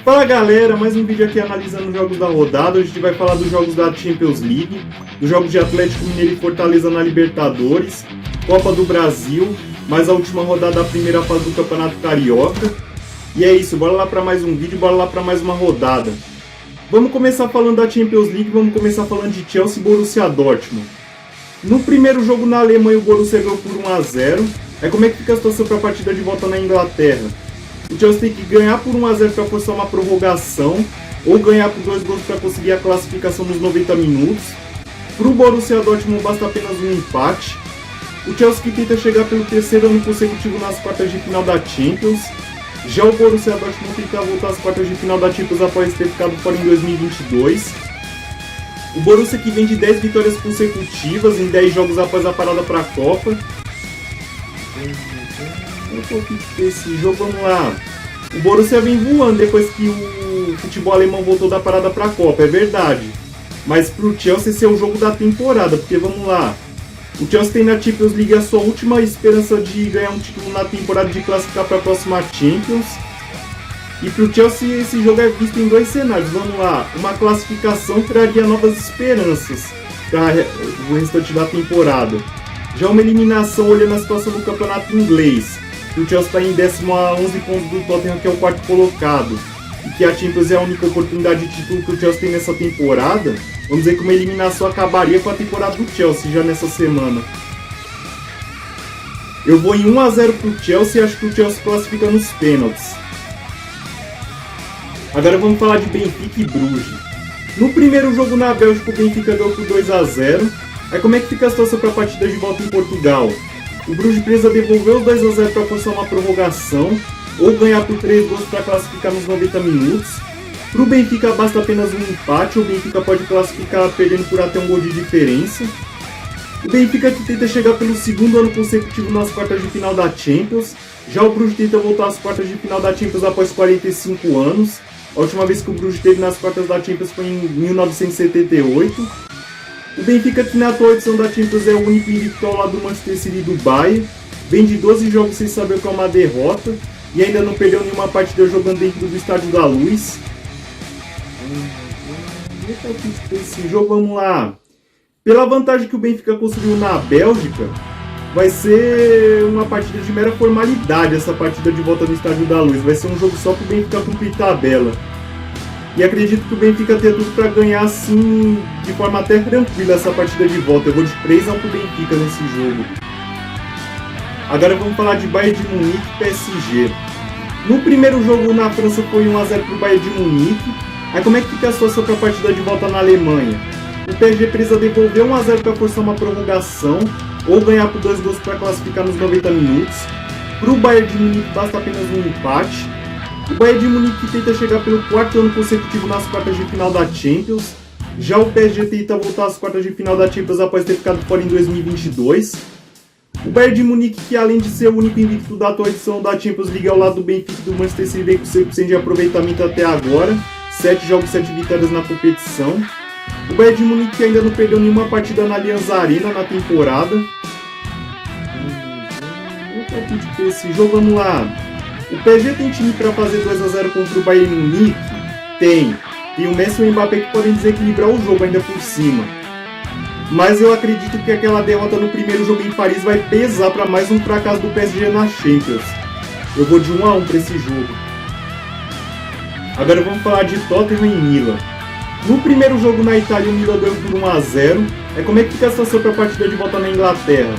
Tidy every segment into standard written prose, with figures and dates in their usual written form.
Fala galera, mais um vídeo aqui analisando os jogos da rodada. Hoje a gente vai falar dos jogos da Champions League, dos jogos de Atlético Mineiro e Fortaleza na Libertadores, Copa do Brasil, mais a última rodada da primeira fase do Campeonato Carioca. E é isso, bora lá para mais um vídeo, bora lá para mais uma rodada. Vamos começar falando da Champions League, vamos começar falando de Chelsea e Borussia Dortmund. No primeiro jogo na Alemanha o Borussia ganhou por 1-0. Como é que fica a situação para a partida de volta na Inglaterra? O Chelsea tem que ganhar por 1-0 para forçar uma prorrogação, ou ganhar por 2 gols para conseguir a classificação nos 90 minutos. Para o Borussia Dortmund basta apenas um empate. O Chelsea que tenta chegar pelo terceiro ano consecutivo nas quartas de final da Champions. Já o Borussia Dortmund tenta voltar às quartas de final da Champions após ter ficado fora em 2022. O Borussia que vem de 10 vitórias consecutivas em 10 jogos após a parada para a Copa. Esse jogo, vamos lá. O Borussia vem voando depois que o futebol alemão voltou da parada para a Copa, é verdade. Mas para o Chelsea esse é o jogo da temporada, porque vamos lá. O Chelsea tem na Champions League a sua última esperança de ganhar um título na temporada, de classificar para a próxima Champions. E para o Chelsea esse jogo é visto em 2 cenários, vamos lá. Uma classificação traria novas esperanças para o restante da temporada. Já uma eliminação olhando a situação do campeonato inglês. O Chelsea está em 10º a 11 pontos do Tottenham, que é o 4º colocado, e que a Champions é a única oportunidade de título que o Chelsea tem nessa temporada. Vamos dizer que uma eliminação acabaria com a temporada do Chelsea já nessa semana. Eu vou em 1-0 para o Chelsea e acho que o Chelsea classifica nos pênaltis. Agora vamos falar de Benfica e Bruges. No primeiro jogo na Bélgica o Benfica ganhou por 2-0. Como é que fica a situação para a partida de volta em Portugal? O Bruges precisa devolver os 2-0 para forçar uma prorrogação, ou ganhar por 3 gols para classificar nos 90 minutos. Para o Benfica basta apenas um empate, o Benfica pode classificar perdendo por até um gol de diferença. O Benfica que tenta chegar pelo 2º ano consecutivo nas quartas de final da Champions. Já o Bruges tenta voltar às quartas de final da Champions após 45 anos. A última vez que o Bruges esteve nas quartas da Champions foi em 1978. O Benfica, que na atual edição da Champions é o único invicto ao lado do Manchester City e do Bayern, vem de 12 jogos sem saber o que é uma derrota e ainda não perdeu nenhuma partida jogando dentro do Estádio da Luz. Esse jogo, vamos lá. Pela vantagem que o Benfica conseguiu na Bélgica, vai ser uma partida de mera formalidade essa partida de volta no Estádio da Luz. Vai ser um jogo só para o Benfica cumprir tabela. E acredito que o Benfica tem tudo para ganhar assim, de forma até tranquila essa partida de volta. Eu vou de 3-1 para o Benfica nesse jogo. Agora vamos falar de Bayern de Munique e PSG. No primeiro jogo na França foi 1-0 para o Bayern de Munique. Como é que fica a situação para a partida de volta na Alemanha? O PSG precisa devolver 1-0 para forçar uma prorrogação, ou ganhar por 2 gols para classificar nos 90 minutos. Para o Bayern de Munique basta apenas um empate. O Bayern de Munique tenta chegar pelo 4º ano consecutivo nas quartas de final da Champions. Já o PSG tenta voltar às quartas de final da Champions após ter ficado fora em 2022. O Bayern de Munique, que além de ser o único invicto da atual edição da Champions League ao lado do Benfica e do Manchester City, vem com 100% de aproveitamento até agora. 7 jogos, 7 vitórias na competição. O Bayern de Munique que ainda não perdeu nenhuma partida na Allianz Arena na temporada. Esse jogo, vamos lá. O PSG tem time para fazer 2-0 contra o Bayern Munique? Tem. E o Messi e o Mbappé que podem desequilibrar o jogo ainda por cima. Mas eu acredito que aquela derrota no primeiro jogo em Paris vai pesar para mais um fracasso do PSG na Champions. Eu vou de 1-1 para esse jogo. Agora vamos falar de Tottenham e Milan. No primeiro jogo na Itália o Milan ganhou por 1-0. Como é que fica a situação para a partida de volta na Inglaterra?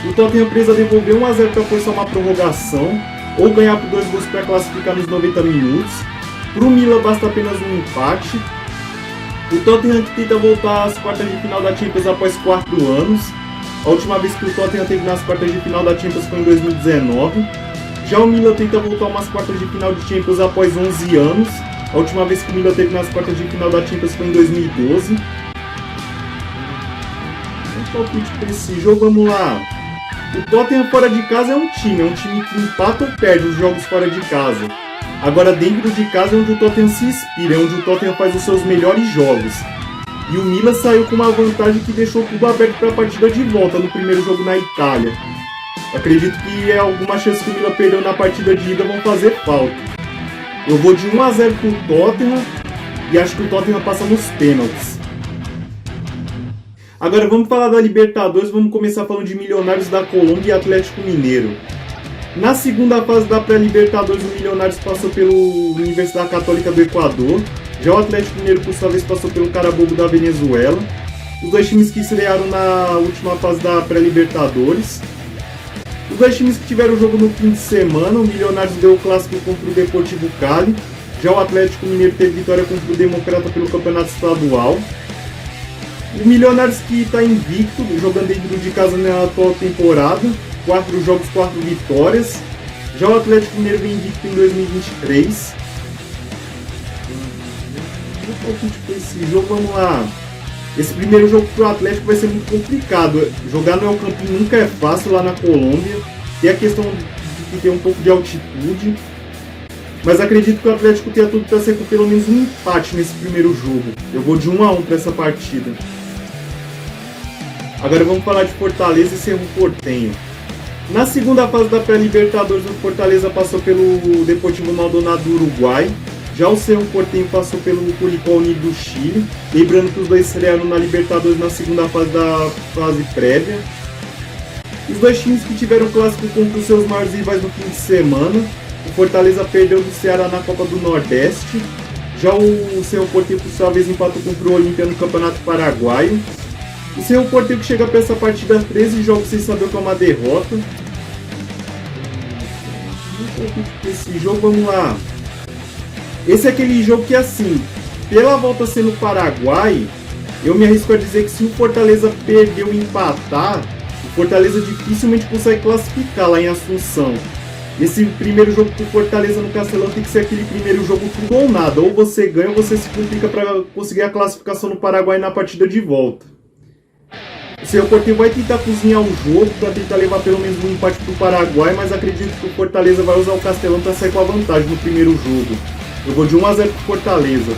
O Tottenham precisa devolver 1-0 para forçar uma prorrogação, ou ganhar por 2 gols para classificar nos 90 minutos. Para o Milan basta apenas um empate. O Tottenham que tenta voltar às quartas de final da Champions após 4 anos. A última vez que o Tottenham esteve nas quartas de final da Champions foi em 2019. Já o Milan tenta voltar umas quartas de final de Champions após 11 anos. A última vez que o Milan esteve nas quartas de final da Champions foi em 2012. Um palpite para esse jogo, vamos lá. O Tottenham fora de casa é um time que empata ou perde os jogos fora de casa. Agora dentro de casa é onde o Tottenham se inspira, é onde o Tottenham faz os seus melhores jogos. E o Milan saiu com uma vantagem que deixou tudo aberto para a partida de volta no primeiro jogo na Itália. Acredito que alguma chance que o Milan perdeu na partida de ida vão fazer falta. Eu vou de 1-0 pro Tottenham e acho que o Tottenham passa nos pênaltis. Agora vamos falar da Libertadores, vamos começar falando de Milionários da Colômbia e Atlético Mineiro. Na segunda fase da pré-Libertadores, o Milionários passou pela Universidade Católica do Equador. Já o Atlético Mineiro, por sua vez, passou pelo Carabobo da Venezuela. Os dois times que estrearam na última fase da pré-Libertadores. Os dois times que tiveram o jogo no fim de semana, o Milionários deu o clássico contra o Deportivo Cali. Já o Atlético Mineiro teve vitória contra o Democrata pelo Campeonato Estadual. O Milionários que está invicto, jogando dentro de casa na atual temporada. 4 jogos, 4 vitórias. Já o Atlético Mineiro vem invicto em 2023. Esse jogo, vamos lá. Esse primeiro jogo pro Atlético vai ser muito complicado. Jogar no El Campín nunca é fácil lá na Colômbia. Tem a questão de ter um pouco de altitude. Mas acredito que o Atlético tenha tudo para ser com pelo menos um empate nesse primeiro jogo. Eu vou de 1-1 para essa partida. Agora vamos falar de Fortaleza e Cerro Porteño. Na segunda fase da pré-Libertadores, o Fortaleza passou pelo Deportivo Maldonado do Uruguai. Já o Cerro Porteño passou pelo Curicó Unido do Chile. Lembrando que os dois estrearam na Libertadores na segunda fase da fase prévia. Os dois times que tiveram clássico contra os seus maiores rivais no fim de semana. O Fortaleza perdeu do Ceará na Copa do Nordeste. Já o Cerro Porteño, por sua vez, empatou contra o Olímpia no Campeonato Paraguaio. O Cerro Porteño que chega para essa partida 13 jogos sem saber o que é uma derrota. Esse jogo, vamos lá. Esse é aquele jogo que, assim, pela volta ser no Paraguai, eu me arrisco a dizer que se o Fortaleza perder ou empatar, o Fortaleza dificilmente consegue classificar lá em Assunção. Esse primeiro jogo pro Fortaleza no Castelão tem que ser aquele primeiro jogo tudo ou nada. Ou você ganha ou você se complica para conseguir a classificação no Paraguai na partida de volta. O Cerro Porteño vai tentar cozinhar o jogo para tentar levar pelo menos um empate pro Paraguai, mas acredito que o Fortaleza vai usar o Castelão para sair com a vantagem no primeiro jogo. Eu vou de 1-0 pro Fortaleza.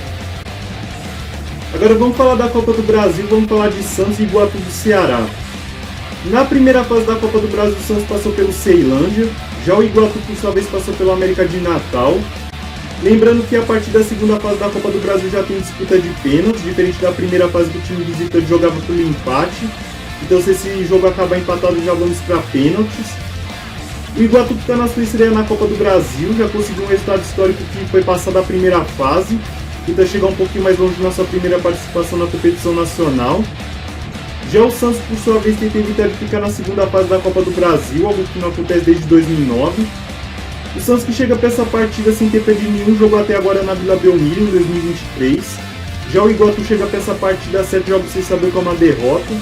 Agora vamos falar da Copa do Brasil, vamos falar de Santos e Iguatu do Ceará. Na primeira fase da Copa do Brasil, o Santos passou pelo Ceilândia. Já o Iguatu, por sua vez, passou pelo América de Natal. Lembrando que a partir da segunda fase da Copa do Brasil já tem disputa de pênaltis, diferente da primeira fase que o time visitante jogava pelo empate. Então, se esse jogo acabar empatado, já vamos para pênaltis. O Iguatu, que está na sua estreia na Copa do Brasil, já conseguiu um resultado histórico que foi passar da primeira fase. Tenta chegar um pouquinho mais longe na sua primeira participação na competição nacional. Já o Santos, por sua vez, tenta evitar de ficar na segunda fase da Copa do Brasil, algo que não acontece desde 2009. O Santos que chega para essa partida sem ter perdido nenhum jogo até agora na Vila Belmiro, em 2023. Já o Iguatu chega para essa partida 7 jogos sem saber qual é uma derrota.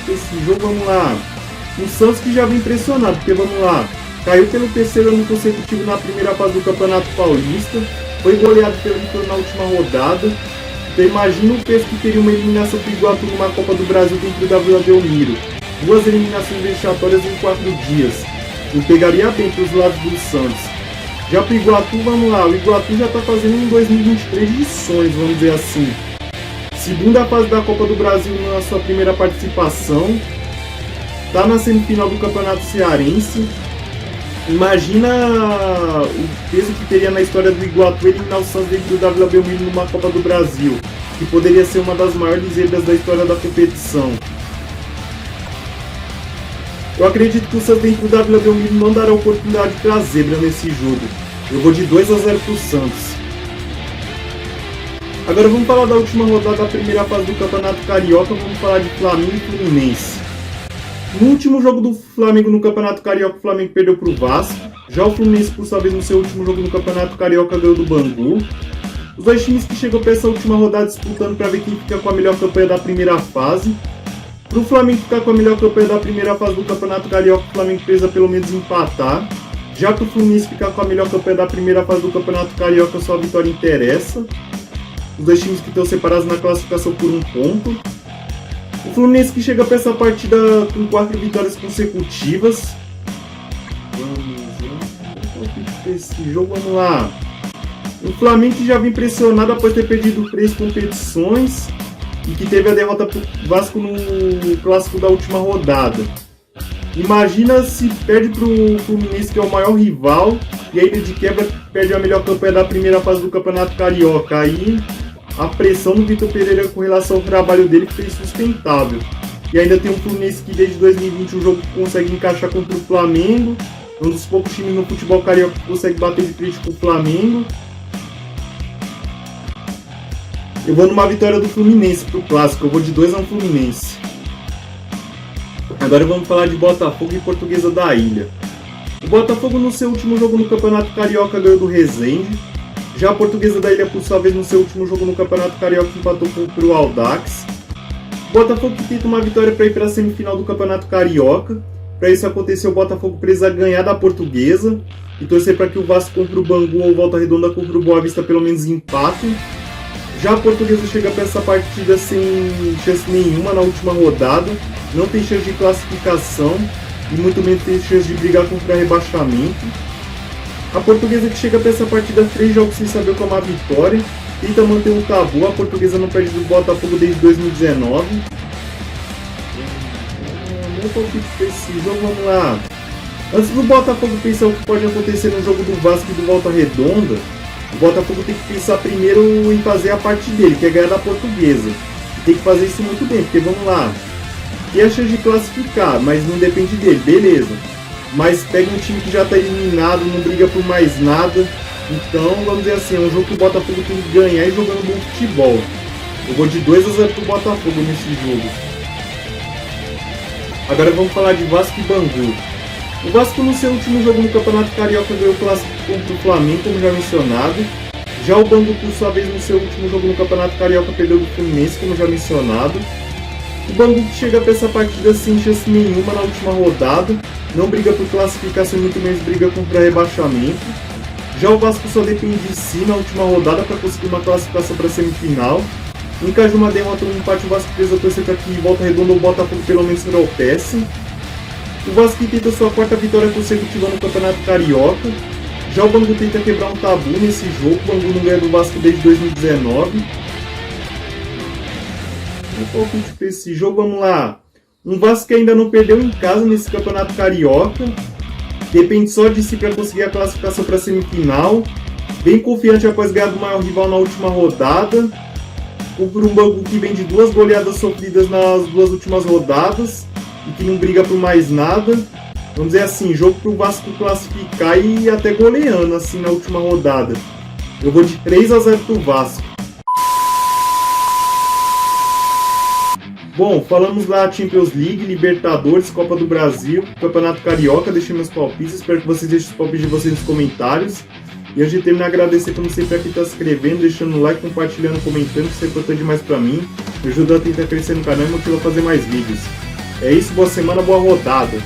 Esse jogo, vamos lá. O Santos que já vem impressionado, porque vamos lá. Caiu pelo terceiro ano consecutivo na primeira fase do Campeonato Paulista. Foi goleado pelo Vitória na última rodada. Então imagina o peso que teria uma eliminação para o Iguatu numa Copa do Brasil dentro da Vila Belmiro. 2 eliminações vexatórias em 4 dias. Não pegaria bem para os lados do Santos. Já para o Iguatu, vamos lá. O Iguatu já está fazendo um 2023 de sonhos, vamos dizer assim. Segunda fase da Copa do Brasil na sua primeira participação. Está na semifinal do Campeonato Cearense. Imagina o peso que teria na história do Iguatu eliminar o Santos dentro da Vila Belmiro numa Copa do Brasil, que poderia ser uma das maiores zebras da história da competição. Eu acredito que o Santos dentro da Vila Belmiro não dará oportunidade para zebra nesse jogo. Eu vou de 2-0 para o Santos. Agora vamos falar da última rodada da primeira fase do Campeonato Carioca, vamos falar de Flamengo e Fluminense. No último jogo do Flamengo no Campeonato Carioca, o Flamengo perdeu para o Vasco. Já o Fluminense, por sua vez, no seu último jogo no Campeonato Carioca, ganhou do Bangu. Os dois times que chegam para essa última rodada disputando para ver quem fica com a melhor campanha da primeira fase. Para o Flamengo ficar com a melhor campanha da primeira fase do Campeonato Carioca, o Flamengo precisa pelo menos empatar. Já que o Fluminense ficar com a melhor campanha da primeira fase do Campeonato Carioca, só a vitória interessa. Os dois times que estão separados na classificação por 1 ponto. O Fluminense que chega para essa partida com 4 vitórias consecutivas. Esse jogo, vamos lá. O Flamengo que já vem pressionado após ter perdido 3 competições e que teve a derrota para o Vasco no clássico da última rodada. Imagina se perde para o Fluminense, que é o maior rival, e ainda de quebra perde a melhor campanha da primeira fase do Campeonato Carioca. Aí a pressão do Vitor Pereira com relação ao trabalho dele foi sustentável. E ainda tem um Fluminense que desde 2020 o jogo consegue encaixar contra o Flamengo, um dos poucos times no futebol carioca que consegue bater de frente com o Flamengo. Eu vou numa vitória do Fluminense pro clássico, eu vou de 2-1 Fluminense. Agora vamos falar de Botafogo e Portuguesa da Ilha. O Botafogo no seu último jogo no Campeonato Carioca ganhou do Resende. Já a Portuguesa da Ilha, por sua vez, no seu último jogo no Campeonato Carioca empatou contra o Audax. O Botafogo que tenta uma vitória para ir para a semifinal do Campeonato Carioca. Para isso acontecer, o Botafogo precisa ganhar da Portuguesa e torcer para que o Vasco contra o Bangu ou Volta Redonda contra o Boa Vista pelo menos empatem. Já a Portuguesa chega para essa partida sem chance nenhuma na última rodada, não tem chance de classificação e muito menos tem chance de brigar contra rebaixamento. A Portuguesa que chega para essa partida 3 jogos sem saber como a vitória, tenta manter um tabu, a Portuguesa não perde do Botafogo desde 2019. Meu palpite para esse jogo, vamos lá. Antes do Botafogo pensar o que pode acontecer no jogo do Vasco e do Volta Redonda, o Botafogo tem que pensar primeiro em fazer a parte dele, que é ganhar da Portuguesa. E tem que fazer isso muito bem, porque vamos lá. Tem a chance de classificar, mas não depende dele, beleza. Mas pega um time que já está eliminado, não briga por mais nada. Então, vamos dizer assim, é um jogo que o Botafogo tem que ganhar e jogando bom futebol. Eu vou de 2-0 pro Botafogo nesse jogo. Agora vamos falar de Vasco e Bangu. O Vasco no seu último jogo no Campeonato Carioca ganhou o clássico contra o Flamengo, como já mencionado. Já o Bangu, por sua vez, no seu último jogo no Campeonato Carioca perdeu do Fluminense, como já mencionado. O Bangu que chega para essa partida sem chance nenhuma na última rodada, não briga por classificação e muito menos briga contra rebaixamento. Já o Vasco só depende de si na última rodada para conseguir uma classificação para a semifinal. Em caso de uma derrota ou um empate, o Vasco precisa torcer para que Volta Redonda ou Botafogo pelo menos tropece. O Vasco tenta sua quarta vitória consecutiva no Campeonato Carioca. Já o Bangu tenta quebrar um tabu nesse jogo, o Bangu não ganha do Vasco desde 2019. Um pouco para esse jogo, vamos lá. Um Vasco que ainda não perdeu em casa nesse Campeonato Carioca. Depende só de si para conseguir a classificação para a semifinal. Bem confiante após ganhar do maior rival na última rodada. Contra um Bangu que vem de 2 goleadas sofridas nas 2 últimas rodadas e que não briga por mais nada. Vamos dizer assim, jogo para o Vasco classificar e até goleando assim na última rodada. Eu vou de 3-0 pro Vasco. Bom, falamos lá Champions League, Libertadores, Copa do Brasil, Campeonato Carioca, deixei meus palpites, espero que vocês deixem os palpites de vocês nos comentários. E antes de terminar, agradecer como sempre a quem está se inscrevendo, deixando o like, compartilhando, comentando, que isso é importante demais para mim. Me ajuda a tentar crescer no canal e motiva a fazer mais vídeos. É isso, boa semana, boa rodada!